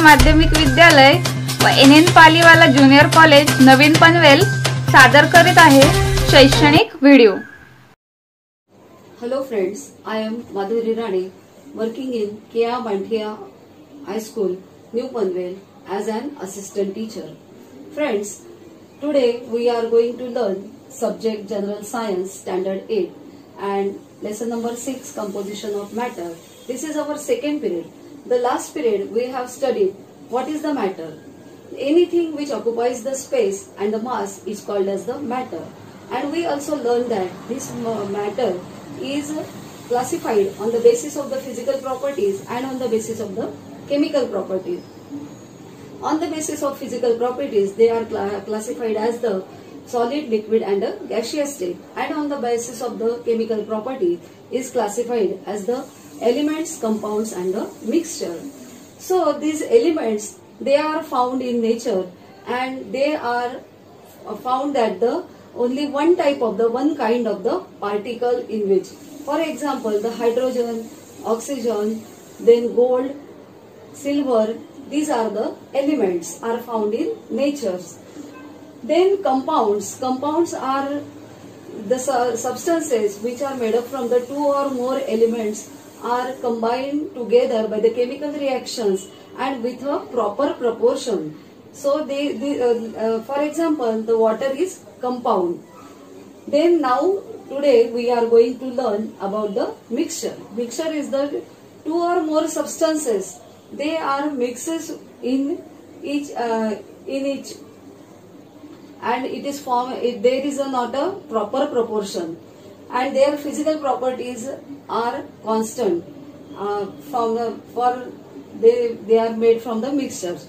माध्यमिक विद्यालय व NN पालीवाला ज्युनियर कॉलेज नवीन पनवेल सादर करीत आहे शैक्षणिक video. Hello friends, I am Madhuri Rane working in K.A. Banthia High School, New Panvel as an assistant teacher. Friends, today we are going to learn subject General Science Standard 8 and lesson number 6 Composition of Matter. This is our second period. The last period we have studied what is the matter. Anything which occupies the space and the mass is called as the matter. And we also learned that this matter is classified on the basis of the physical properties and on the basis of the chemical properties. On the basis of physical properties, they are classified as the solid, liquid and a gaseous state, and on the basis of the chemical property is classified as the elements, compounds and the mixture. So these elements, they are found in nature and they are found that the only one kind of the particle in which, for example, the hydrogen, oxygen, then gold, silver, these are the elements are found in nature. Then compounds are the substances which are made up from the two or more elements are combined together by the chemical reactions and with a proper proportion. So for example, the water is compound. Then now today we are going to learn about the mixture. Mixture is the two or more substances. They are mixes in each and it is there is not a proper proportion and their physical properties are constant they are made from the mixtures.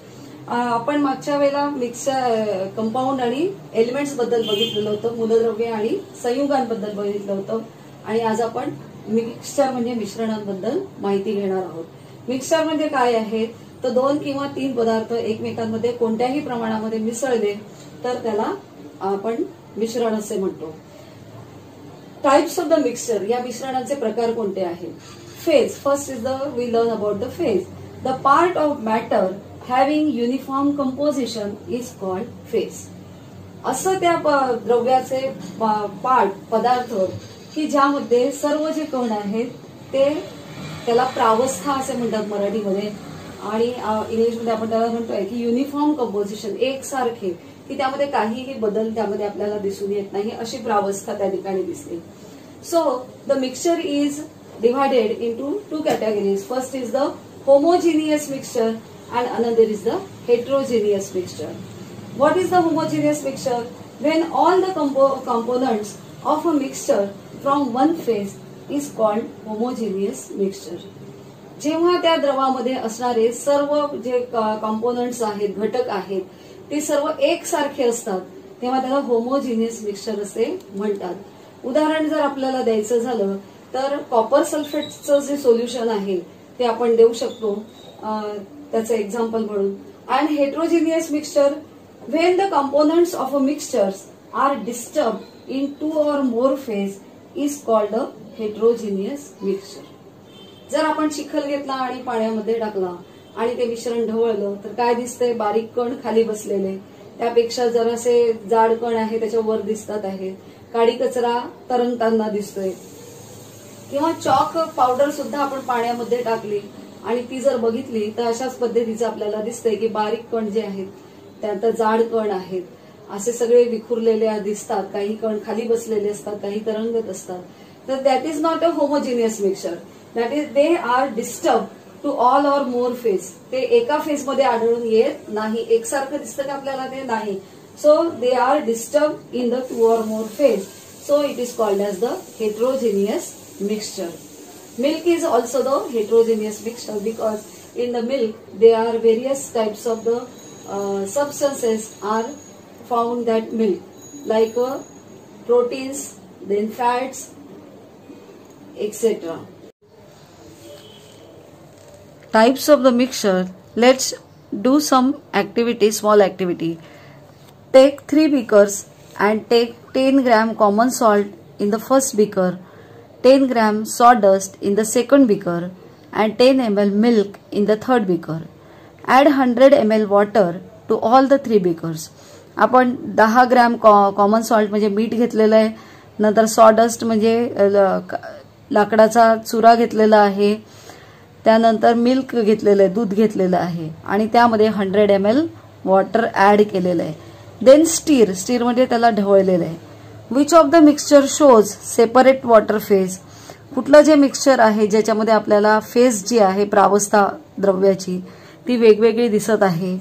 आपण मागच्या वेळेला mixer compound आणि elements बद्दल बघितलेलं होतं, मूलद्रव्ये आणि संयुगांबद्दल बघितलं होतं आणि आज आपण मिक्सचर म्हणजे मिश्रणांबद्दल माहिती घेणार आहोत. मिक्सचर म्हणजे काय आहे तर दोन किंवा तीन पदार्थ एकमेकांमध्ये कोणत्याही प्रमाणामध्ये मिसळले तर त्याला आपण मिश्रण असे म्हणतो. टाइप्स ऑफ द मिक्सचर, या मिश्रणाचे प्रकार कोणते आहेत. Phase, first is we learn about the phase. The part of matter having uniform composition is called phase. असं त्या द्रव्याचे पदार्थ की ज्यामध्ये सर्व जे कण आहेत ते त्याला प्रावस्था असे म्हणतात मराठीमध्ये आणि इंग्लिशमध्ये आपण त्याला म्हणतोय की युनिफॉर्म कंपोजिशन, एकसारखे, की त्यामध्ये काहीही बदल त्यामध्ये आपल्याला दिसून येत नाही अशी प्रावस्था त्या ठिकाणी दिसते. So the mixture is divided into two categories. First is the homogeneous mixture and another is the heterogeneous mixture. What is the homogeneous mixture? When all the components of a mixture from one phase is called homogeneous mixture. जेव्हा त्या द्रवामध्ये असणारे सर्व जे components आहेत, घटक आहेत, ते सर्व एकसारखे असतात तेव्हा त्याला होमोजिनियस मिक्सचर असे म्हणतात. उदाहरण जर आपल्याला द्यायचं झालं तर कॉपर सल्फेटचं जे सोल्युशन आहे ते आपण देऊ शकतो त्याचं एक्झाम्पल म्हणून. And heterogeneous mixture, when the components of a mixtures are disturb in two or more phase is called a heterogeneous mixture. जर आपण चिखल घेतला आणि पाण्यामध्ये टाकला आणि ते मिश्रण ढवळलं तर काय दिसतंय, बारीक कण खाली बसलेले, त्यापेक्षा जरासे जाड कण आहे त्याच्यावर दिसतात आहे, काडी कचरा तरंगताना दिसतोय. किंवा चॉक पावडर सुद्धा आपण पाण्यामध्ये टाकली आणि ती जर बघितली तर अशाच पद्धतीचं आपल्याला दिसतंय की बारीक कण जे आहेत त्यात जाड कण आहेत असे सगळे विखुरलेले दिसतात. काही कण खाली बसलेले असतात, काही तरंगत असतात. तर that is not a homogeneous mixture. That is they are disturb two all or more phase. ते एका फेज मध्ये आढळून येत नाही, एकसारखं दिसतं का आपल्याला ते नाही. So they are disturb in the two or more phase. So it is called as the heterogeneous mixture. Milk is also the heterogeneous mixture because in the milk there are various types of the substances are found that milk like proteins, then fats, etc. Types of the mixture. Let's do some activity, small activity. Take 3 beakers and take 10 gram common salt in the first beaker, 10 gram sawdust in the second beaker and 10 ml milk in the third beaker add 100 ml water to all the 3 beakers. आपण 10 gram common salt म्हणजे मीठ घेतलेलं आहे, नंतर sawdust म्हणजे लाकडाचा चुरा घेतलेला आहे, त्यानंतर मिल्क घेतलेलं आहे, दूध घेतलेलं आहे आणि त्यामध्ये 100 ml वॉटर ॲड केलेलं आहे. देन स्टीर म्हणजे त्याला ढवळलेलं आहे. Which of the mixture shows separate water phase. कुठलं जे मिक्सचर आहे ज्याच्यामध्ये आपल्याला फेज जी आहे प्रावस्था द्रव्याची ती वेगवेगळी दिसत आहे.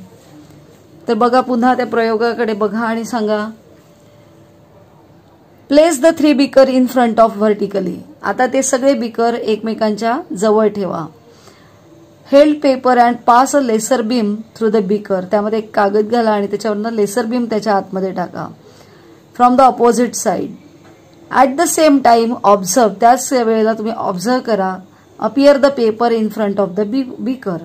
तर बघा, पुन्हा त्या प्रयोगाकडे बघा आणि सांगा. Place the 3 beaker in front of vertically. आता ते सगळे बीकर एकमेकांच्या जवळ ठेवा. Held paper and pass a lesser beam through the beaker. त्यामध्ये एक कागद घाला आणि त्याच्यावरनं लेसर बीम त्याच्या आतमध्ये टाका. From the opposite side. At the same time observe. त्याच वेळेला तुम्ही ऑब्झर्व करा. Appear the paper in front of the beaker.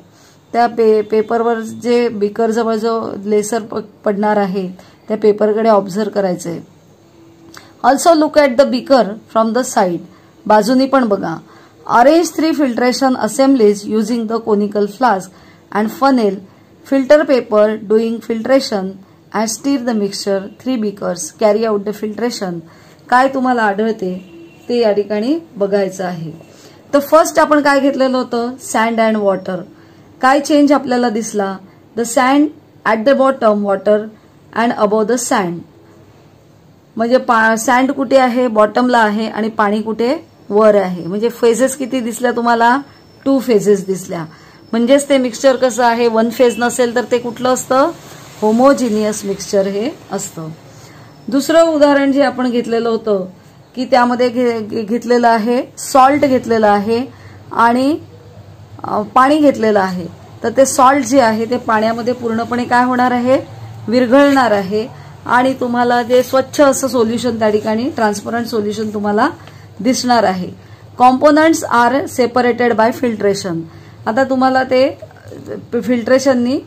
त्या पेपरवर जे बीकर जवळ जो लेसर पडणार आहे त्या पेपरकडे ऑब्झर्व करायचंय. Also look at the beaker from the side. बाजूनी पण बघा. Arrange 3 filtration assemblies using the conical flask and funnel. Filter paper doing filtration and stir the mixture 3 beakers. Carry out the filtration. काय तुम्हाला आढळते ते या ठिकाणी बघायचं आहे. तर फर्स्ट आपण काय घेतलेलं होतं, सँड अँड वॉटर. काय चेंज आपल्याला दिसला. The sand at the bottom, water and above the sand. म्हणजे सँड कुठे आहे, बॉटमला आहे आणि पाणी कुठे, वर आहे. म्हणजे फेजेस किती दिसल्या तुम्हाला, 2 फेजेस दिसल्या. म्हणजेच ते मिक्सचर कसं आहे, 1 फेज नसेल तर ते कुठलं असतं, होमोजिनियस मिक्सचर हे असतं. दुसरं उदाहरण जे आपण घेतलेलं होतं की त्यामध्ये घेतलेलं आहे सॉल्ट घेतलेलं आहे आणि पाणी घेतलेलं आहे. तर ते सॉल्ट जे आहे ते पाण्यामध्ये पूर्णपणे काय होणार आहे, विरघळणार आहे आणि तुम्हाला जे स्वच्छ असं सोल्युशन त्या ठिकाणी ट्रान्सपरंट सोल्युशन तुम्हाला दिसणार आहे. Components are separated by filtration. आता तुम्हाला ते फिल्ट्रेशननी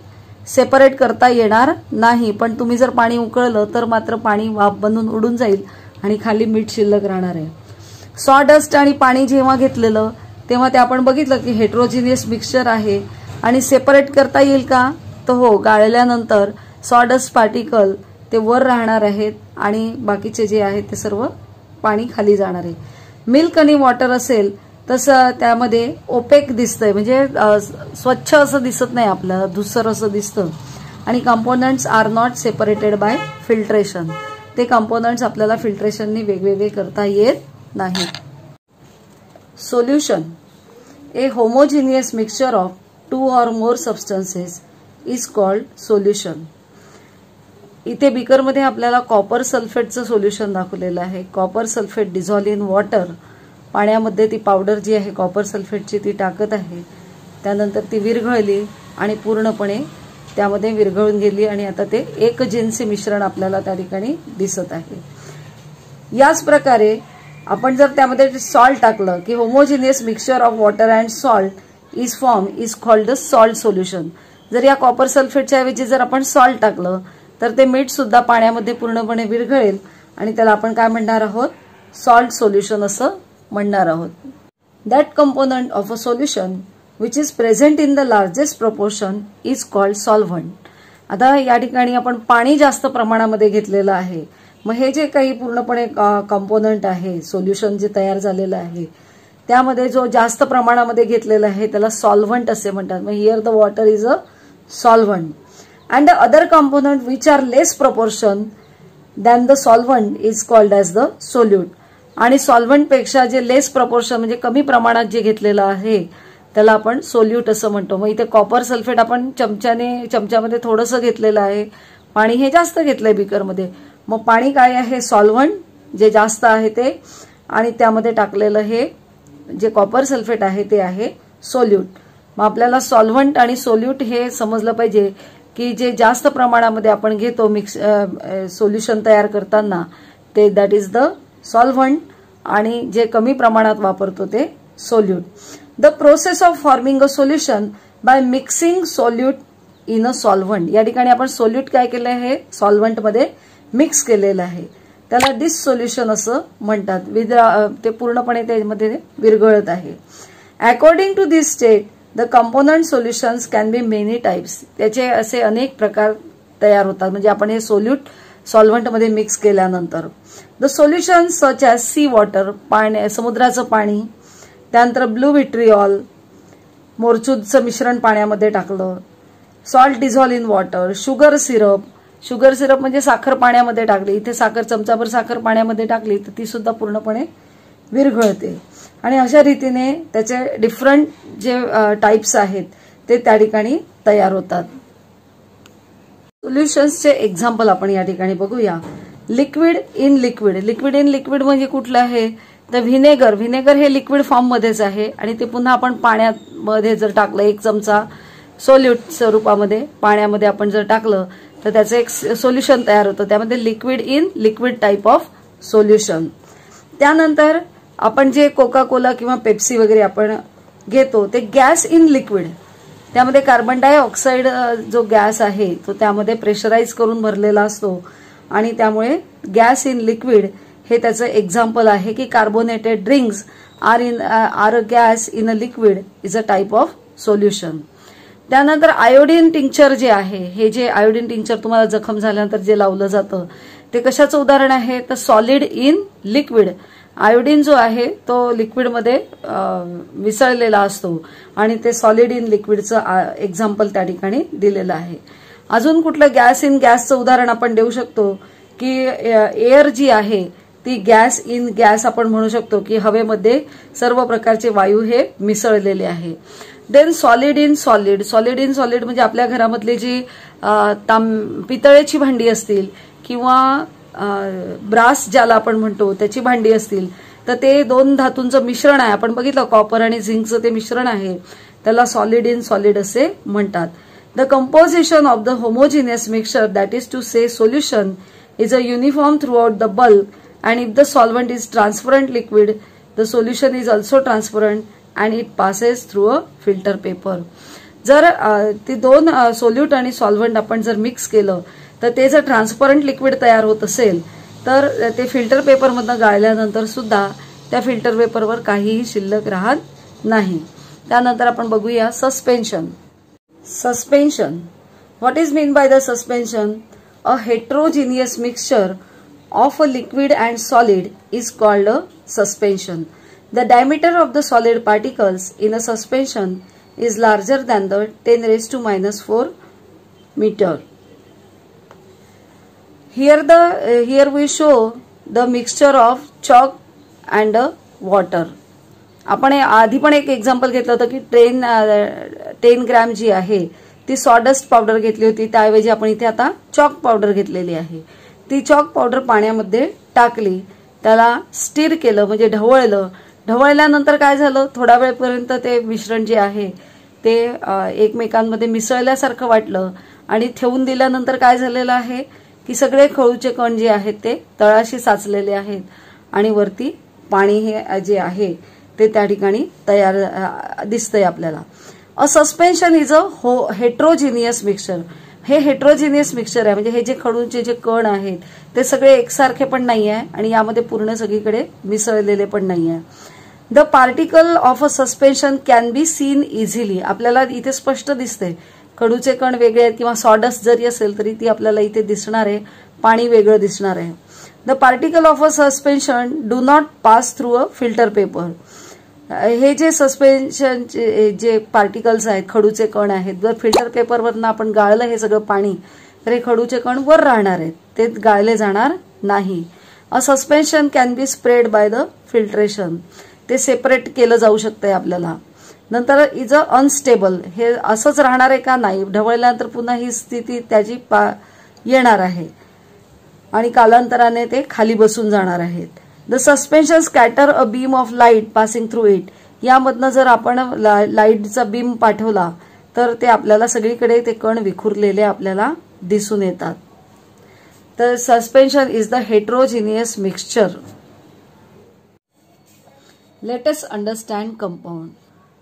सेपरेट करता येणार नाही, पण तुम्ही जर पाणी उकळलं तर मात्र पाणी वाफ बनून उडून जाईल आणि खाली मीठ शिल्लक राहणार आहे. सॉडस्ट आणि पाणी जेव्हा घेतलेलं तेव्हा ते आपण बघितलं की हेट्रोजिनियस मिक्सचर आहे आणि सेपरेट करता येईल का, तर हो, गाळल्यानंतर सॉडस्ट पार्टिकल ते वर राहणार आहेत आणि बाकीचे जे आहे ते सर्व पाणी खाली जाणार आहे. मिल्क आणि वॉटर असेल तसं त्यामध्ये ओपेक दिसतंय, म्हणजे स्वच्छ असं दिसत नाही आपल्याला, धुसर असं दिसतं. आणि components are not separated by filtration. ते कंपोनंट्स आपल्याला फिल्ट्रेशननी वेगवेगळे करता येत नाहीत. Solution. A homogeneous mixture of 2 or more substances is called solution. इथे बीकरमध्ये आपल्याला कॉपर सल्फेटचं सोल्युशन दाखवलेलं आहे. Copper sulphate dissolve in water. पाण्यामध्ये ती पावडर जी आहे कॉपर सल्फेटची ती टाकत आहे. त्यानंतर ती विरघळली आणि पूर्णपणे त्यामध्ये विरघळून गेली आणि आता ते एकजिन्सी मिश्रण आपल्याला त्या ठिकाणी दिसत आहे. याच प्रकारे आपण जर त्यामध्ये सॉल्ट टाकलं की homogeneous mixture of water and salt is called the salt solution. जर या कॉपर सल्फेटच्या ऐवजी जर आपण सॉल्ट टाकलं तर ते मीठ सुद्धा पाण्यामध्ये पूर्णपणे विरघळेल आणि त्याला आपण काय म्हणणार आहोत, सॉल्ट सोल्युशन असं म्हणणार आहोत. That component of a solution which is present in the largest proportion is called solvent. आता या ठिकाणी आपण पाणी जास्त प्रमाणामध्ये घेतलेलं आहे. मग हे जे काही पूर्णपणे कंपोनंट आहे, सोल्युशन जे तयार झालेलं आहे त्यामध्ये जो जास्त प्रमाणामध्ये घेतलेला आहे त्याला सॉल्व्हंट असे म्हणतात. मग here the water is a solvent. And the other component which are less proportion than the solvent is called as the solute. आणि सॉल्व्हंट पेक्षा जे लेस प्रपोर्शन म्हणजे कमी प्रमाणात जे घेतलेलं आहे त्याला आपण सोल्यूट असं म्हणतो. मग इथे कॉपर सल्फेट आपण चमच्यामध्ये थोडंसं घेतलेलं आहे, पाणी हे जास्त घेतलंय बीकरमध्ये. मग पाणी काय आहे, सॉल्व्हंट जे जास्त आहे ते, आणि त्यामध्ये टाकलेलं हे जे कॉपर सल्फेट आहे ते आहे सोल्यूट. मग आपल्याला सॉल्व्हंट आणि सोल्यूट हे समजलं पाहिजे की जे जास्त प्रमाणामध्ये आपण घेतो सोल्युशन तयार करताना ते दॅट इज द सॉल्व्हंट आणि जे कमी प्रमाणात वापरतो ते solute. The process of forming a solution by mixing solute in a solvent. या ठिकाणी आपण सोल्यूट काय केलं आहे, सॉल्व्हंटमध्ये मिक्स केलेलं आहे, त्याला डिस सोल्युशन असं म्हणतात. ते पूर्णपणे त्यामध्ये विरघळत आहे. According to this state the component solutions can be many types. त्याचे असे अनेक प्रकार तयार होतात म्हणजे आपण हे सॉल्व्हंटमध्ये मिक्स केल्यानंतर. The solutions such as sea water, समुद्राचं पाणी, त्यानंतर ब्लू विट्रिऑल, मोरचूदचं मिश्रण पाण्यामध्ये टाकलं, salt dissolve in water, sugar syrup म्हणजे साखर पाण्यामध्ये टाकली, इथे साखर चमचाभर साखर पाण्यामध्ये टाकली तर ती सुद्धा पूर्णपणे विरघळते. आणि अशा रीतीने त्याचे डिफरंट जे टाइप्स आहेत ते त्या ठिकाणी तयार होतात. सोल्युशन्सचे एक्झाम्पल आपण या ठिकाणी बघूया. लिक्विड इन लिक्विड म्हणजे कुठलं आहे तर व्हिनेगर हे लिक्विड फॉर्म मध्येच आहे आणि ते पुन्हा आपण पाण्यामध्ये जर टाकलं, 1 चमचा सोल्यूट स्वरूपामध्ये पाण्यामध्ये आपण जर टाकलं तर त्याचं एक सोल्युशन तयार होतं. त्यामध्ये लिक्विड टाइप ऑफ सोल्युशन. त्यानंतर आपण जे कोका कोला किंवा पेप्सी वगैरे आपण घेतो ते गॅस इन लिक्विड. त्यामध्ये कार्बन डायऑक्साईड जो गॅस आहे तो त्यामध्ये प्रेशराईज करून भरलेला असतो आणि त्यामुळे गॅस इन लिक्विड हे त्याचं एक्झाम्पल आहे की carbonated drinks are a gas in a liquid is a type of solution. त्यानंतर आयोडीन टिंक्चर जे आहे, हे जे आयोडीन टिंक्चर तुम्हाला जखम झाल्यानंतर जे लावलं जातं ते कशाचं उदाहरण आहे तर सॉलिड इन लिक्विड. आयोडीन जो आहे तो लिक्विडमध्ये मिसळलेला असतो आणि ते सॉलिड इन लिक्विडचं एक्झाम्पल त्या ठिकाणी दिलेलं आहे. अजून कुठलं गॅस इन गॅसचं उदाहरण आपण देऊ शकतो की एअर जी आहे ती गॅस इन गॅस आपण म्हणू शकतो की हवेमध्ये सर्व प्रकारचे वायू हे मिसळलेले आहे. देन सॉलिड इन सॉलिड म्हणजे आपल्या घरामधली जी पितळेची भांडी असतील किंवा ब्रास ज्याला आपण म्हणतो त्याची भांडी असतील तर ते 2 धातूंचं मिश्रण आहे. आपण बघितलं कॉपर आणि झिंकचं ते मिश्रण आहे, त्याला सॉलिड इन सॉलिड असे म्हणतात. The composition of the homogeneous mixture that is to say solution is a uniform throughout the bulk and if the solvent is transparent liquid the solution is also transparent and it passes through a filter paper. जर ती 2 solute आणि solvent आपण जर mix केलं तर ते जर transparent liquid तयार होत असेल तर ते फिल्टर पेपरमधनं गाळल्यानंतर सुद्धा त्या फिल्टर पेपरवर काहीही शिल्लक राहत नाही. त्यानंतर आपण बघूया suspension. What is mean by the suspension? A heterogeneous mixture of a liquid and solid is called a suspension. The diameter of the solid particles in a suspension is larger than the 10 raised to minus 4 meter. Here we show the mixture of chalk and water. आपण आधी पण एक example घेतलं होतं की 10 gram जी आहे ती sawdust powder घेतली होती, त्याऐवजी आपण इथे आता चॉक पावडर घेतलेली आहे. ती चॉक पावडर पाण्यामध्ये टाकली, त्याला स्टीर केलं म्हणजे ढवळल्यानंतर काय झालं, थोडा वेळपर्यंत ते मिश्रण जे आहे ते एकमेकांमध्ये मिसळल्यासारखं वाटलं आणि ठेवून दिल्यानंतर काय झालेलं आहे की सगळे खळूचे कण जे आहेत ते तळाशी साचलेले आहेत आणि वरती पाणी हे जे आहे ते त्या ठिकाणी तयार दिसतंय आपल्याला. A suspension is a heterogeneous mixture. हे हेट्रोजिनियस मिक्सचर आहे म्हणजे हे जे खडूचे जे कण आहेत ते सगळे एकसारखे पण नाही आहे आणि यामध्ये पूर्ण सगळीकडे मिसळलेले पण नाही आहे. The particle of a suspension can be seen easily. आपल्याला इथे स्पष्ट दिसते खडूचे कण वेगळे आहेत किंवा सॉडस्ट जरी असेल तरी ती आपल्याला इथे दिसणार आहे, पाणी वेगळं दिसणार आहे. The particle of a suspension do not pass through a filter paper. हे जे सस्पेन्शन जे पार्टिकल्स आहेत, खडूचे कण आहेत, जर फिल्टर पेपरवरनं आपण गाळलं हे सगळं पाणी तर हे खडूचे कण वर राहणार आहेत, ते गाळले जाणार नाही. A suspension can be spread by the filtration. ते सेपरेट केलं जाऊ शकतंय आपल्याला. नंतर इज अ अनस्टेबल. हे असंच राहणार आहे का नाही, ढवळल्यानंतर पुन्हा ही स्थिती त्याची येणार आहे आणि कालांतराने ते खाली बसून जाणार आहेत. The suspension scatter a beam of light passing through it. यामधनं जर आपण लाईटचा बीम पाठवला तर ते आपल्याला सगळीकडे ते कण विखुरलेले आपल्याला दिसून येतात. तर suspension is the heterogeneous mixture. Let us understand compound.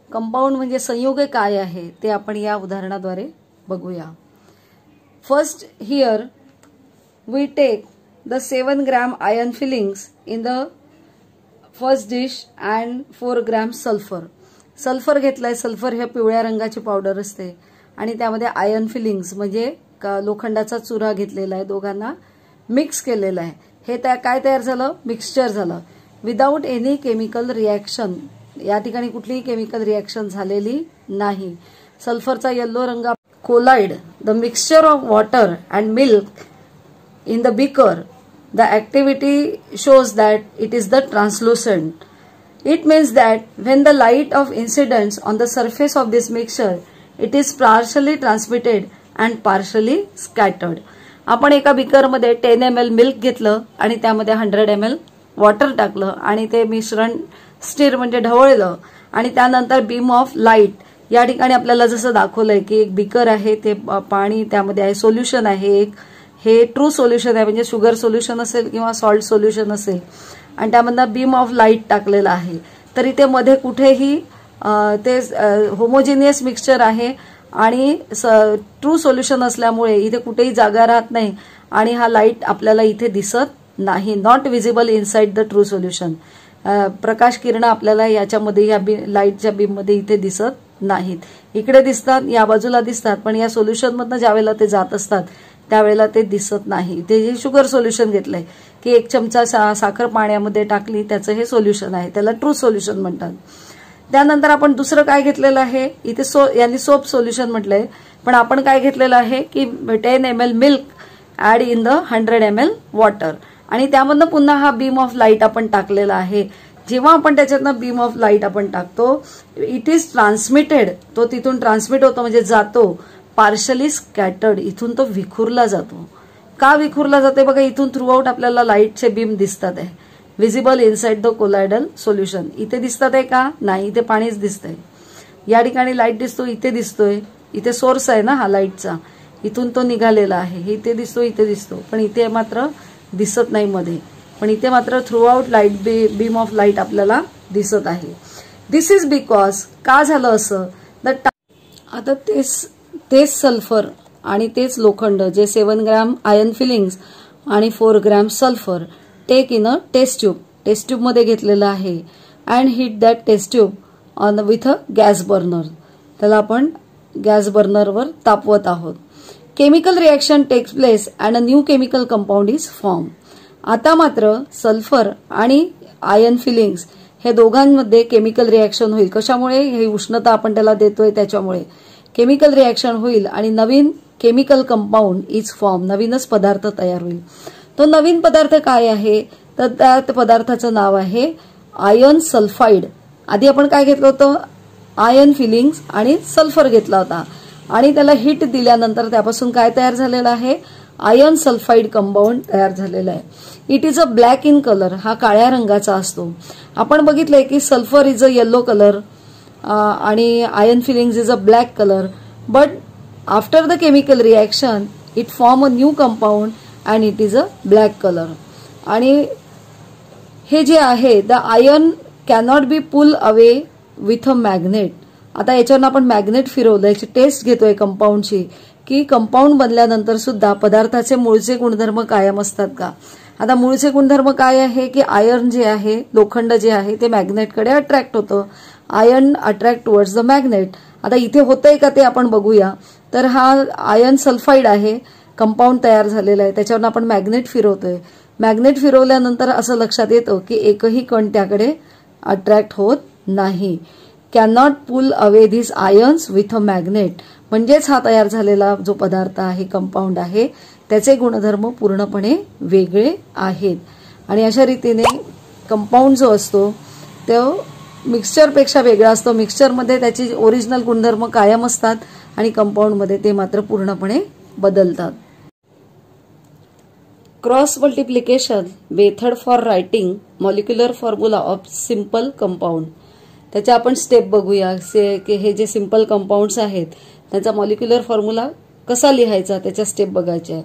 Compound म्हणजे संयुगे काय आहे ते आपण या उदाहरणाद्वारे बघूया. First here we take the 7 gram iron fillings in the first dish and 4 gram sulfur. Sulphur घेतलाय. सल्फर हे पिवळ्या रंगाची पावडर असते आणि त्यामध्ये आयर्न फिलिंग्स म्हणजे लोखंडाचा चुरा घेतलेला आहे. दोघांना मिक्स केलेला आहे. हे काय तयार झालं? मिक्सचर झालं. Without any chemical reaction. या ठिकाणी कुठलीही केमिकल रिॲक्शन झालेली नाही. सल्फरचा येलो रंग. Colloid the mixture of water and milk in the beaker, the activity shows that it is the translucent. It means that when the light of incidence on the surface of this mixture, it is partially transmitted and partially scattered. आपण एका beaker मध्ये 10 ml milk घेतलं आणि त्यामध्ये 100 ml water टाकलं आणि ते मिश्रण स्टिर म्हणजे ढवळलं आणि त्यानंतर बीम ऑफ लाईट. या ठिकाणी आपल्याला जसं दाखवलंय की एक बीकर आहे, ते पाणी त्यामध्ये आहे, सोल्युशन आहे एक, हे ट्रू सोल्युशन आहे म्हणजे शुगर सोल्युशन असेल किंवा सॉल्ट सोल्युशन असेल आणि त्यामधनं बीम ऑफ लाईट टाकलेला आहे. तर इथे मध्ये कुठेही ते होमोजिनियस मिक्सचर आहे आणि ट्रू सोल्युशन असल्यामुळे इथे कुठेही जागा राहत नाही आणि हा लाईट आपल्याला इथे दिसत नाही. Not visible inside the true solution. प्रकाश किरण आपल्याला याच्यामध्ये या लाईटच्या बीम मध्ये इथे दिसत नाहीत. इकडे दिसतात, या बाजूला दिसतात, पण या सोल्युशन मधनं ज्यावेळेला ते जात असतात त्यावेळेला ते दिसत नाही. ते जे शुगर सोल्युशन घेतलंय की 1 चमचा साखर पाण्यामध्ये टाकली, त्याचं हे सोल्युशन आहे, त्याला ट्रू सोल्युशन म्हणतात. त्यानंतर आपण दुसरं काय घेतलेलं आहे इथे यांनी सोप सोल्युशन म्हटलंय, पण आपण काय घेतलेलं आहे की 10 ml milk add in the 100 ml water आणि त्यामधनं पुन्हा हा बीम ऑफ लाईट आपण टाकलेला आहे. जेव्हा आपण त्याच्यातनं बीम ऑफ लाईट आपण टाकतो, इट इज ट्रान्समिटेड. तो तिथून ट्रान्समिट होतो म्हणजे जातो. Partially scattered. इथून तो विखुरला जातो. का विखुरला जाते? बघा, इथून थ्रू आउट आपल्याला लाईटचे बीम दिसतात आहे. Visible inside the colloidal solution. इथे दिसतात आहे का? नाही, इथे पाणीच दिसतंय. या ठिकाणी लाईट दिसतो, इथे दिसतोय, इथे सोर्स आहे ना हा लाईटचा, इथून तो निघालेला आहे. इथे दिसतो, इथे दिसतो, पण इथे मात्र दिसत नाही मध्ये. पण इथे मात्र through out light beam of light आपल्याला दिसत आहे. दिस इज बिकॉज का झालं असं? आता तेच सल्फर आणि तेच लोखंड जे 7 ग्रॅम आयर्न फिलिंग्स आणि 4 gram sulphur take in a test tube. Test tube मध्ये घेतलेलं आहे and heat that test tube on with a gas burner. त्याला आपण गॅस बर्नरवर तापवत आहोत. Chemical reaction takes place and a new chemical compound is form. आता मात्र सल्फर आणि आयर्न फिलिंग्स हे दोघांमध्ये केमिकल रिॲक्शन होईल. कशामुळे? ही उष्णता आपण त्याला देतोय त्याच्यामुळे केमिकल रिॲक्शन होईल आणि नवीन केमिकल कंपाऊंड इज फॉर्म. नवीनच पदार्थ तयार होईल. तो नवीन पदार्थ काय आहे? तर त्या पदार्थाचं नाव आहे आयर्न सल्फाइड. आधी आपण काय घेतलं होतं? आयर्न फिलिंग्स आणि सल्फर घेतला होता आणि त्याला हिट दिल्यानंतर त्यापासून काय तयार झालेलं आहे? आयर्न सल्फाइड कंपाऊंड तयार झालेला आहे. It is a black in colour. हा काळ्या रंगाचा असतो. आपण बघितलंय की sulphur is a yellow colour आणि iron filings is a black colour, but after the chemical reaction it form a new compound and it is a black colour. आणि हे जे आहे the iron cannot be pull away with a magnet. आता याच्यावर आपण magnet फिरवलं, याची taste घेतोय कंपाऊंडची की कंपाऊंड बनल्यानंतर सुद्धा पदार्थाचे मूळचे गुणधर्म कायम असतात का. आता मूळचे गुणधर्म काय आहे की आयर्न जे आहे, लोखंड जे आहे ते मॅग्नेटकडे अट्रॅक्ट होतं. Iron attract towards the magnet. आता इथे होतंय का ते आपण बघूया. तर हा आयर्न सल्फाइड आहे, कंपाऊंड तयार झालेला आहे, त्याच्यावर आपण मॅग्नेट फिरवतोय. मॅग्नेट फिरवल्यानंतर असं लक्षात येतं की एकही कण त्याकडे अट्रॅक्ट होत नाही. Cannot pull away this irons with a magnet. म्हणजेच हा तयार झालेला जो पदार्थ आहे, कंपाऊंड आहे, त्याचे गुणधर्म पूर्णपणे वेगळे आहेत. आणि अशा रीतीने कंपाऊंड जो असतो तो मिक्सचरपेक्षा वेगळा असतो. मिक्सचरमध्ये त्याची ओरिजिनल गुणधर्म कायम असतात आणि कंपाऊंडमध्ये ते मात्र पूर्णपणे बदलतात. Cross multiplication method for writing molecular formula of simple compound. त्याच्या आपण स्टेप बघूया की हे जे सिंपल कंपाऊंड्स आहेत त्याचा मॉलिक्युलर फॉर्म्युला कसा लिहायचा, त्याच्या स्टेप बघायच्या आहे.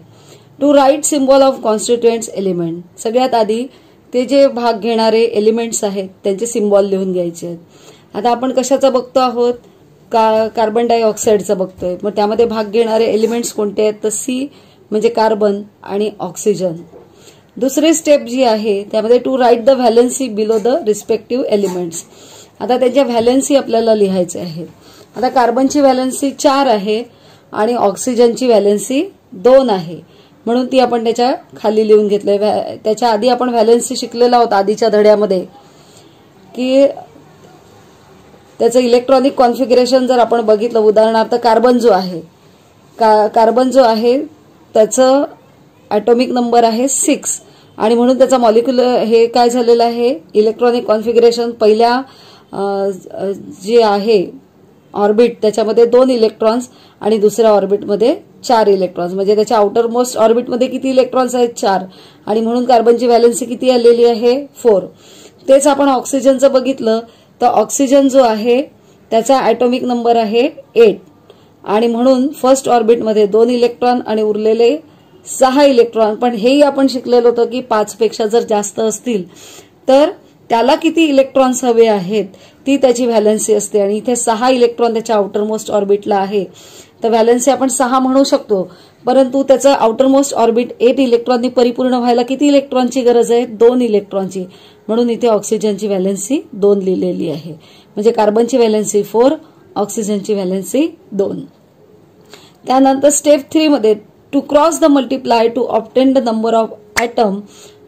To write symbol of constituents element. सगळ्यात आधी ते जे भाग घेणारे एलिमेंट्स आहेत त्यांचे सिम्बॉल लिहून घ्यायचे आहेत. आता आपण कशाचा बघतो आहोत? कार्बन डायऑक्साईडचा बघतोय. मग त्यामध्ये भाग घेणारे एलिमेंट्स कोणते आहेत? तर सी म्हणजे कार्बन आणि ऑक्सिजन. दुसरी स्टेप जी आहे त्यामध्ये to write the valency below the respective elements. आता त्याच्या व्हॅलेन्सी आपल्याला लिहायचे आहेत. आता कार्बनची व्हॅलेन्सी 4 आहे आणि ऑक्सिजनची व्हॅलेन्सी 2 आहे, म्हणून ती आपण त्याच्या खाली लिहून घेतलंय. त्याच्या आधी आपण व्हॅलेन्सी शिकलेला होता आधीच्या धड्यामध्ये, की त्याचं इलेक्ट्रॉनिक कॉन्फिगरेशन जर आपण बघितलं, उदाहरणार्थ कार्बन जो आहे त्याचं ॲटॉमिक नंबर आहे 6 आणि म्हणून त्याचा मॉलिक्युलर हे काय झालेलं आहे, इलेक्ट्रॉनिक कॉन्फिगरेशन पहिल्या जे आहे ऑर्बिट त्याच्यामध्ये 2 इलेक्ट्रॉन्स आणि दुसऱ्या ऑर्बिटमध्ये 4 इलेक्ट्रॉन्स, म्हणजे त्याच्या आउटर मोस्ट ऑर्बिटमध्ये किती इलेक्ट्रॉन्स आहेत, 4, आणि म्हणून कार्बनची व्हॅलेन्सी किती आलेली आहे, 4. तेच आपण ऑक्सिजनचं बघितलं तर ऑक्सिजन जो आहे त्याचा ॲटॉमिक नंबर आहे 8 आणि म्हणून फर्स्ट ऑर्बिटमध्ये 2 इलेक्ट्रॉन आणि उरलेले 6 इलेक्ट्रॉन. पण हेही आपण शिकलेलो होतं की 5 पेक्षा जर जास्त असतील तर त्याला किती इलेक्ट्रॉन्स हवे आहेत ती त्याची व्हॅलेन्सी असते, आणि इथे 6 इलेक्ट्रॉन त्याच्या आउटर मोस्ट ऑर्बिटला आहे, तर व्हॅलेन्सी आपण 6 म्हणू शकतो. परंतु त्याचं आउटर मोस्ट ऑर्बिट 8 इलेक्ट्रॉननी परिपूर्ण व्हायला किती इलेक्ट्रॉनची गरज आहे, 2 इलेक्ट्रॉनची, म्हणून इथे ऑक्सिजनची व्हॅलेन्सी 2 लिहिलेली आहे. म्हणजे कार्बनची व्हॅलेन्सी 4, ऑक्सिजनची व्हॅलेन्सी 2. त्यानंतर स्टेप 3 मध्ये to cross the multiply to obtain the number of atom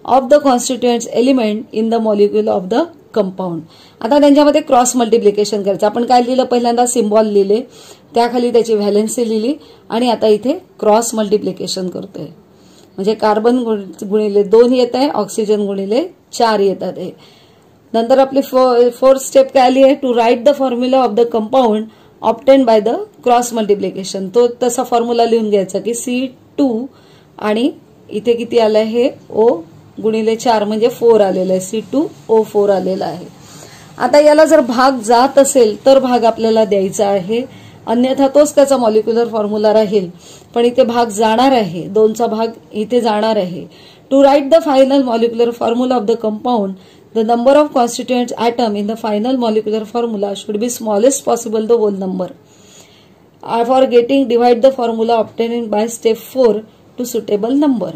of the constituents element in the molecule of the compound. आता त्यांच्यामध्ये क्रॉस मल्टिप्लिकेशन करायचं. आपण काय लिहिलं, पहिल्यांदा सिम्बॉल लिहिले, त्याखाली त्याची व्हॅलेन्सी लिहिली आणि आता इथे क्रॉस मल्टिप्लिकेशन करतोय. म्हणजे कार्बन गुणिले 2 येत आहे, ऑक्सिजन गुणिले 4 येतात आहे. नंतर आपली 4th स्टेप काय आली आहे, to write the formula of the compound obtain by the cross multiplication. तो तसा फॉर्म्युला लिहून घ्यायचा की C2 आणि इथे किती आलं आहे, O गुणिले 4 म्हणजे 4 आलेलं आहे, C2O4 आलेला आहे. आता याला जर भाग जात असेल तर भाग आपल्याला द्यायचा आहे, अन्यथा तोच त्याचा मॉलिक्युलर फॉर्म्युला राहील. पण इथे भाग जाणार आहे, 2चा भाग इथे जाणार आहे. To write the final molecular formula of the compound, the number of constituents atom in the final molecular formula should be smallest possible the whole number. For getting divide the formula obtained by step 4 to suitable number.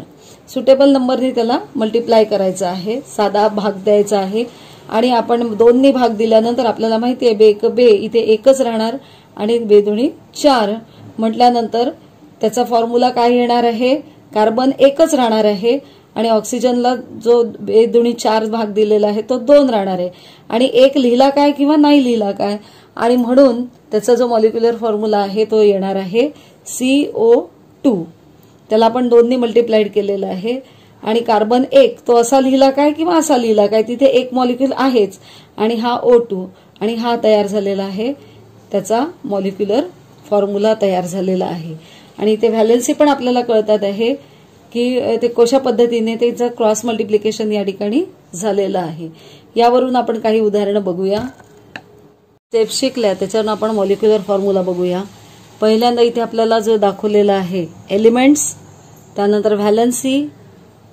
suitable number ने त्याला multiply करायचं आहे, साधा भाग द्यायचा आहे, आणि आपण 2 ने भाग दिल्यानंतर आपल्याला माहिती आहे बे बे इथे एकच राहणार आणि बेदुणी 4 म्हटल्यानंतर त्याचा फॉर्म्युला काय येणार आहे, कार्बन एकच राहणार आहे आणि ऑक्सिजनला जो बेदुणी 4 भाग दिलेला आहे तो 2 राहणार आहे, आणि 1 लिहिला काय किंवा नाही लिहिला काय, आणि म्हणून त्याचा जो मॉलिक्युलर फॉर्म्युला आहे तो येणार आहे CO2. त्याला आपण 2 ने मल्टिप्लाइड केलेलं आहे, आणि कार्बन 1 तो असा लिहिला काय किंवा असा लिहिला काय, तिथे एक मॉलिक्युल आहेच, आणि हा O2, आणि हा तयार झालेला आहे, त्याचा मॉलिक्युलर फॉर्म्युला तयार झालेला आहे. आणि ते व्हॅलेन्सी पण आपल्याला कळतात आहे की ते कशा पद्धतीने त्याचं क्रॉस मल्टिप्लिकेशन या ठिकाणी झालेलं आहे. यावरून आपण काही उदाहरणं बघूया. स्टेप शिकल्या त्याच्यावरून आपण मॉलिक्युलर फॉर्म्युला बघूया. पहिल्यांदा इथे आपल्याला जो दाखवलेला आहे एलिमेंट्स, त्यानंतर व्हॅलेन्सी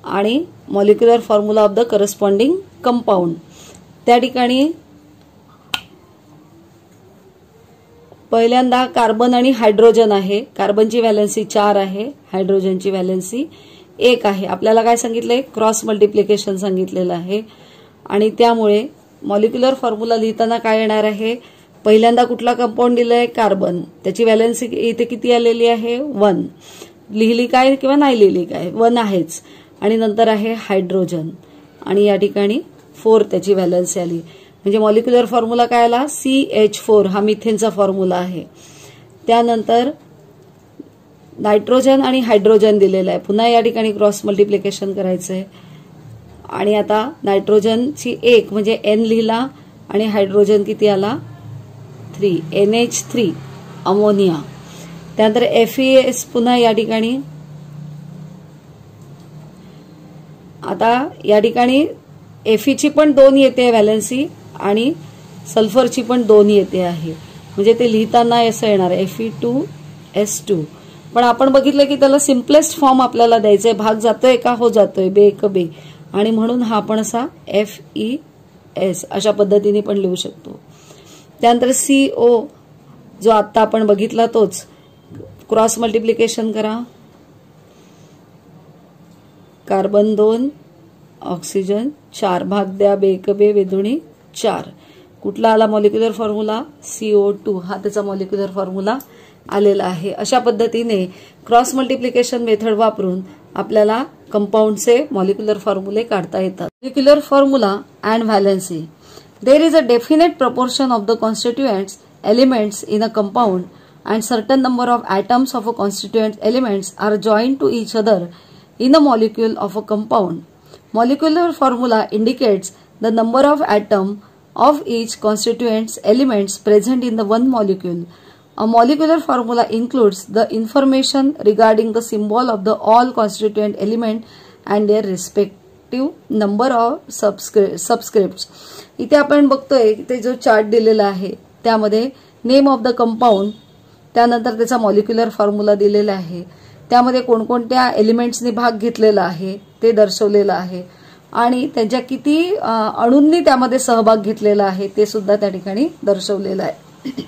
आणि molecular formula of the corresponding compound. त्या ठिकाणी पहिल्यांदा कार्बन आणि हायड्रोजन आहे. कार्बनची व्हॅलेन्सी 4 आहे, हायड्रोजनची व्हॅलेन्सी 1 आहे. आपल्याला काय सांगितलंय, क्रॉस मल्टिप्लिकेशन सांगितलेलं आहे, आणि त्यामुळे मॉलिक्युलर फॉर्म्युला लिहिताना काय येणार आहे, पहिल्यांदा कुठला कंपाऊंड दिलाय, कार्बन, त्याची व्हॅलेन्सी इथे किती आलेली आहे, 1. लिहिली काय किंवा नाही लिहिली काय, 1 आहेच, आणि नंतर आहे हायड्रोजन, आणि या ठिकाणी 4 त्याची व्हॅलेन्सी आली. म्हणजे मॉलिक्युलर फॉर्म्युला काय आला, CH4 हा मिथेनचा फॉर्म्युला आहे. त्यानंतर नायट्रोजन आणि हायड्रोजन दिलेलं आहे. पुन्हा या ठिकाणी क्रॉस मल्टिप्लिकेशन करायचं आहे, आणि आता नायट्रोजनची 1 म्हणजे N लिहिला, आणि हायड्रोजन किती आला, 3, NH3 अमोनिया. त्यानंतर FeS पुन्हा या ठिकाणी, आता या ठिकाणी Fe पण 2 येते व्हॅलेन्सी, आणि सल्फरची पण 2 येते आहे. म्हणजे ते लिहिताना असं येणार Fe2S2. पण आपण बघितलं की त्याला सिम्पलेस्ट फॉर्म आपल्याला द्यायचंय, भाग जातोय का, हो जातोय, बे क बे, आणि म्हणून हा आपण असा FeS अशा पद्धतीने पण लिहू शकतो. त्यानंतर CO जो आता आपण बघितला तोच, क्रॉस मल्टिप्लिकेशन करा, कार्बन 2, ऑक्सिजन 4, भाग द्या बे क बे बेदुणी 4, कुठला आला मॉलिक्युलर फॉर्म्युला? CO2 हा त्याचा मॉलिक्युलर फॉर्म्युला आलेला आहे. अशा पद्धतीने क्रॉस मल्टिप्लिकेशन मेथड वापरून आपल्याला कंपाऊंडचे मॉलिक्युलर फॉर्म्युले काढता येतात. Molecular formula and valency. There is a definite proportion of the constituents elements in a compound and certain number of atoms of a constituent elements are joined to each other in a molecule of a compound. Molecular formula indicates the number of atom of each constituent elements present in the one molecule. A molecular formula includes the information regarding the symbol of the all constituent element and their respective number of subscripts. इथे आपण बघतोय इथे जो chart दिलेला आहे त्यामध्ये name of the compound, त्यानंतर त्याचा मॉलिक्युलर फॉर्म्युला दिलेला आहे, त्यामध्ये कोणकोणत्या एलिमेंट्सनी भाग घेतलेला आहे ते दर्शवलेलं आहे आणि त्यांच्या किती अणूंनी त्यामध्ये सहभाग घेतलेला आहे ते सुद्धा त्या ठिकाणी दर्शवलेलं आहे.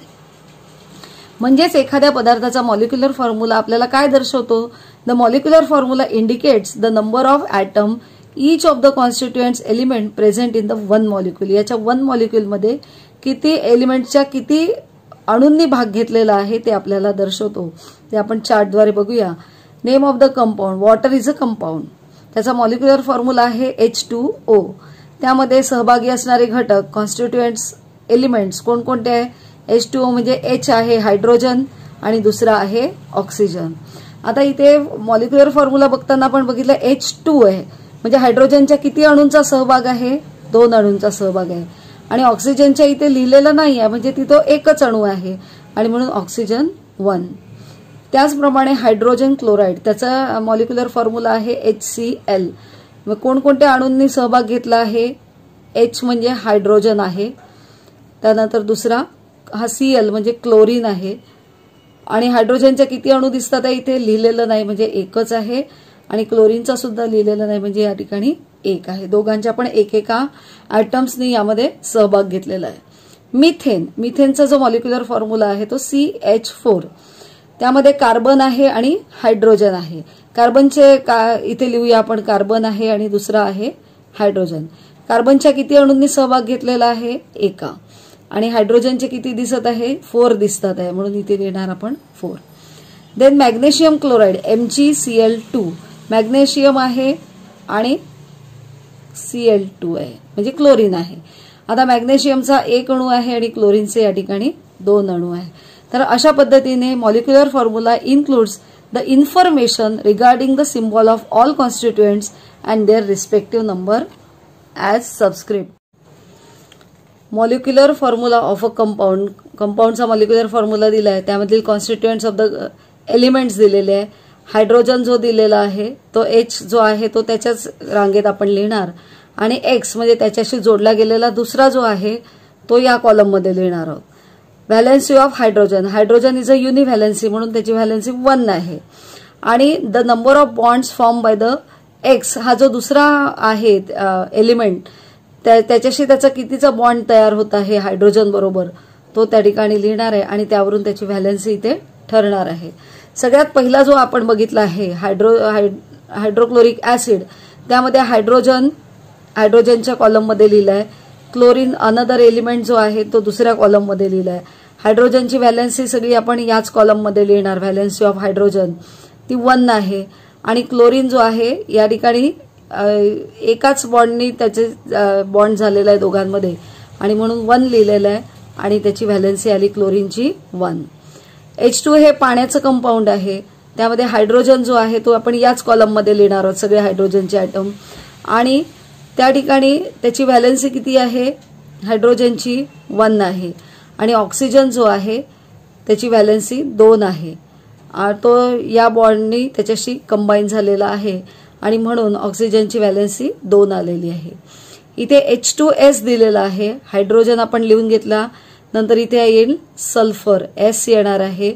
म्हणजेच एखाद्या पदार्थाचा मॉलिक्युलर फॉर्म्युला आपल्याला काय दर्शवतो? The molecular formula indicates the number of atom each of the constituents element present in the one molecule. याच्या वन मॉलिक्युलमध्ये किती एलिमेंटच्या किती अणूंनी भाग घेतलेला आहे ते आपल्याला दर्शवतो. ते आपण चार्टद्वारे बघूया. Name of the compound. Water is a compound. त्याचा मॉलिक्युलर फॉर्म्युला आहे H2O. त्यामध्ये सहभागी असणारे घटक कॉन्स्टिट्युएंट्स एलिमेंट्स कोणकोणते आहे? H2O म्हणजे H आहे हायड्रोजन आणि दुसरा आहे ऑक्सिजन. आता इथे मॉलिक्युलर फॉर्म्युला बघताना आपण बघितलं H2 आहे म्हणजे हायड्रोजनच्या किती अणूंचा सहभाग आहे? 2 अणूंचा सहभाग आहे आणि ऑक्सिजनच्या इथे लिहिलेलं नाही आहे म्हणजे तिथं एकच अणू आहे आणि म्हणून ऑक्सिजन 1. त्याचप्रमाणे हायड्रोजन क्लोराईड त्याचा मॉलिक्युलर फॉर्म्युला आहे HCl. मग कोणकोणत्या अणूंनी सहभाग घेतला आहे? H म्हणजे हायड्रोजन आहे, त्यानंतर दुसरा हा Cl म्हणजे क्लोरीन आहे आणि हायड्रोजनच्या किती अणू दिसतात आहे इथे लिहिलेलं नाही म्हणजे एकच आहे आणि क्लोरीनचा सुद्धा लिहिलेलं नाही म्हणजे या ठिकाणी 1 आहे. दोघांच्या पण एकेका ॲटम्सनी यामध्ये सहभाग घेतलेला आहे. मिथेन. मिथेनचा जो मॉलिक्युलर फॉर्म्युला आहे तो CH4. त्यामध्ये कार्बन आहे आणि हायड्रोजन आहे. कार्बनचे इथे लिहूया आपण, कार्बन आहे आणि दुसरा आहे हायड्रोजन. कार्बनच्या किती अणूंनी सहभाग घेतलेला आहे? 1 आणि हायड्रोजनचे किती दिसत आहे? 4 दिसतात आहे म्हणून इथे लिहिणार आपण 4. Then magnesium chloride MgCl2. Magnesium आहे आणि Cl2 आहे म्हणजे क्लोरीन आहे. आता मॅग्नेशियमचा 1 अणू आहे आणि क्लोरीनचे या ठिकाणी 2 अणू आहे. तर अशा पद्धतीने molecular formula includes the information regarding the symbol of all constituents and their respective number as subscript. Molecular formula of a compound. कंपाऊंडचा मॉलिक्युलर फॉर्म्युला दिला आहे, त्यामधील कॉन्स्टिट्युएंट्स ऑफ द एलिमेंट्स दिलेले आहे. हायड्रोजन जो दिलेला आहे तो H जो आहे तो त्याच्याच रांगेत आपण लिहिणार आणि X म्हणजे त्याच्याशी जोडला गेलेला दुसरा जो आहे तो या कॉलममध्ये लिहिणार आहोत. Valency of hydrogen. Hydrogen is a univalency म्हणून त्याची व्हॅलेन्सी 1 आहे आणि the number of bonds form by the X हा जो दुसरा आहे एलिमेंट त्याच्याशी त्याचा कितीचा बॉन्ड तयार होत आहे हायड्रोजन बरोबर तो त्या ठिकाणी लिहिणार आहे आणि त्यावरून त्याची व्हॅलेन्सी इथे ठरणार आहे. सगळ्यात पहिला जो आपण बघितला आहे हायड्रोक्लोरिक ऍसिड, त्यामध्ये हायड्रोजनच्या कॉलममध्ये लिहिलं आहे. क्लोरीन अनदर एलिमेंट जो आहे तो दुसऱ्या कॉलममध्ये लिहिला आहे. हायड्रोजनची व्हॅलेन्सी सगळी आपण याच कॉलममध्ये लिहिणार. व्हॅलेन्सी ऑफ हायड्रोजन ती 1 आहे आणि क्लोरीन जो आहे या ठिकाणी एकाच बॉन्डनी त्याचे बॉन्ड झालेला आहे दोघांमध्ये आणि म्हणून 1 लिहिलेलं आहे आणि त्याची व्हॅलेन्सी आली क्लोरीनची 1. H2 हे पाण्याचं कंपाऊंड आहे, त्यामध्ये हायड्रोजन जो आहे तो आपण याच कॉलममध्ये लिहिणार आहोत सगळे हायड्रोजनचे ॲटम आणि त्या ठिकाणी त्याची व्हॅलेन्सी किती आहे? हायड्रोजनची 1 आहे आणि ऑक्सिजन जो आहे त्याची व्हॅलेन्सी 2 आहे. तो या बॉन्डनी त्याच्याशी कंबाईन झालेला आहे आणि म्हणून ऑक्सिजनची व्हॅलेन्सी 2 आलेली आहे. इथे H2S दिलेला आहे. हायड्रोजन आपण लिहून घेतला, नंतर इथे येईल सल्फर S येणार आहे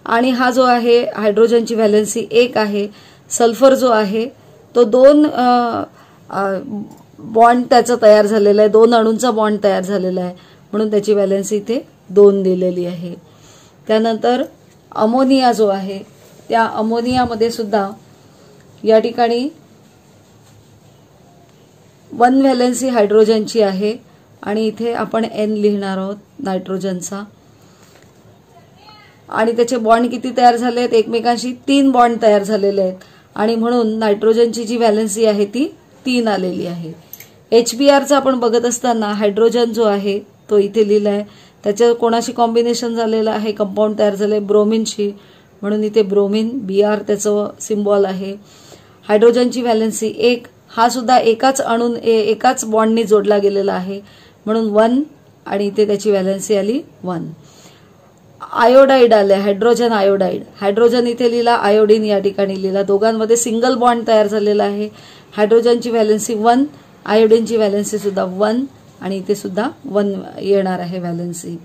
आणि हा जो आहे हायड्रोजनची व्हॅलेन्सी 1 आहे. सल्फर जो आहे तो 2 बॉन्ड त्याचा तयार झालेला आहे, 2 अणूंचा बॉन्ड तयार झालेला आहे म्हणून त्याची व्हॅलेन्सी इथे 2 दिलेली आहे. त्यानंतर अमोनिया जो आहे त्या अमोनियामध्ये सुद्धा या ठिकाणी 1 व्हॅलेन्सी हायड्रोजनची आहे आणि इथे आपण N लिहिणार आहोत नायट्रोजनचा। आणि त्याचे बॉन्ड किती तयार झाले आहेत, एकमेकांशी 3 बॉन्ड तयार झालेले आहेत आणि म्हणून नायट्रोजनची जी व्हॅलेन्सी आहे ती 3 आलेली आहे। HBrचा आपण बघत असताना हायड्रोजन जो आहे तो इथे लिहिलाय, त्याच्या कोणाशी कॉम्बिनेशन झालेलं आहे, कंपाऊंड तयार झाले ब्रोमिनशी, म्हणून इथे ब्रोमिन Br त्याचं सिम्बॉल आहे। हायड्रोजनची व्हॅलेन्सी 1, हा सुद्धा एकाच बॉन्डनी जोडला गेलेला आहे म्हणून 1 आणि इथे त्याची व्हॅलेन्सी आली 1। आयोडाइड आले, हायड्रोजन आयोडाइड, हायड्रोजन इथे लिहिला, आयोडीन या ठिकाणी लिहिला, दोघांमध्ये सिंगल बॉन्ड तयार झालेला आहे। हायड्रोजनची व्हॅलेन्सी 1, आयोडीनची व्हॅलेन्सी सुद्धा 1 आणि इथे सुद्धा 1 येणार आहे व्हॅलेन्सी।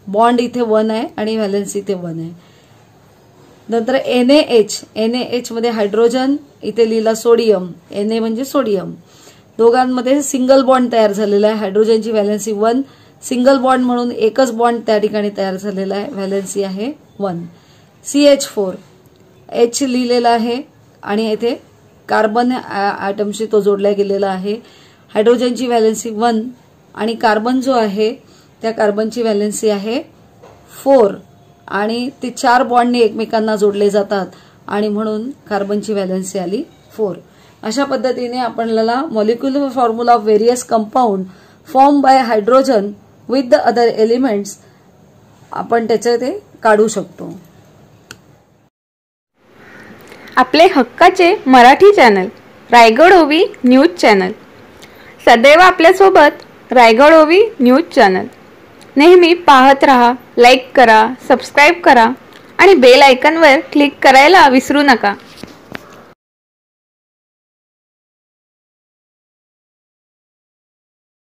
बॉन्ड इथे 1 आहे आणि व्हॅलेन्सी इथे 1 आहे। नंतर NaH मध्ये हायड्रोजन इथे लिहिला सोडियम, Na म्हणजे सोडियम, दोघांमध्ये सिंगल बॉन्ड तयार झालेला आहे। हायड्रोजनची व्हॅलेन्सी 1, सिंगल बॉन्ड म्हणून एकच बॉन्ड त्या ठिकाणी तयार झालेला आहे, व्हॅलेन्सी आहे 1। CH4 H लिहिलेला आहे आणि इथे कार्बन ॲटमशी तो जोडला गेलेला आहे। हायड्रोजनची व्हॅलेन्सी 1 आणि कार्बन जो आहे त्या कार्बनची व्हॅलेन्सी आहे 4 आणि ते 4 बॉन्डने एकमेकांना जोडले जातात आणि म्हणून कार्बनची व्हॅलेन्सी आली 4। अशा पद्धतीने आपल्याला molecular formula of various compound form by hydrogen with the other elements आपण त्याचे ते काढू शकतो। आपले हक्काचे मराठी चॅनल रायगड ओवी न्यूज चॅनल सदैव आपल्यासोबत। रायगड ओवी न्यूज चॅनल नेहमी पाहत रहा, लाईक करा, सबस्क्राईब करा आणि बेल आयकॉनवर क्लिक करायला विसरू नका।